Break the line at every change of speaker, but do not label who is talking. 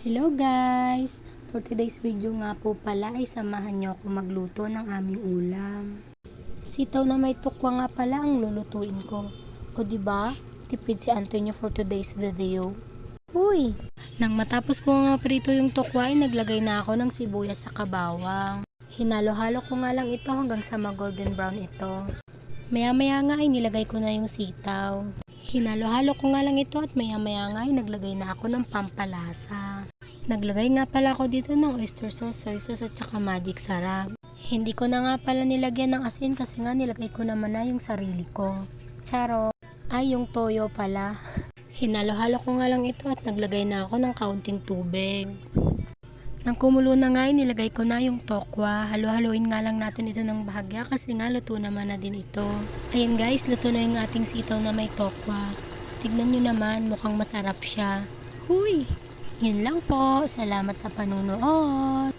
Hello guys! For today's video nga po pala ay samahan niyo ako magluto ng aming ulam. Sitaw na may tukwa nga pala ang lulutuin ko. O diba? Tipid si Antonio for today's video. Uy! Nang matapos ko nga prito yung tukwa ay naglagay na ako ng sibuyas sa kabawang. Hinalo-halo ko nga lang ito hanggang sa mag-golden brown ito. Maya-maya nga ay nilagay ko na yung sitaw. Hinalo-halo ko nga lang ito at maya-maya nga ay naglagay na ako ng pampalasa. Naglagay nga pala ako dito ng oyster sauce, soy sauce at saka magic sarap. Hindi ko na nga pala nilagyan ng asin kasi nga nilagay ko naman na yung sarili ko. Charo! Ay, yung toyo pala. Hinalo-halo ko nga lang ito at naglagay na ako ng kaunting tubig. Nang kumulo na nga, nilagay ko na yung tokwa. Halo-haloin nga lang natin ito ng bahagya kasi nga luto naman na din ito. Ayan guys, luto na yung ating sitaw na may tokwa. Tignan nyo naman, mukhang masarap siya. Huy! Yun lang po. Salamat sa panunood.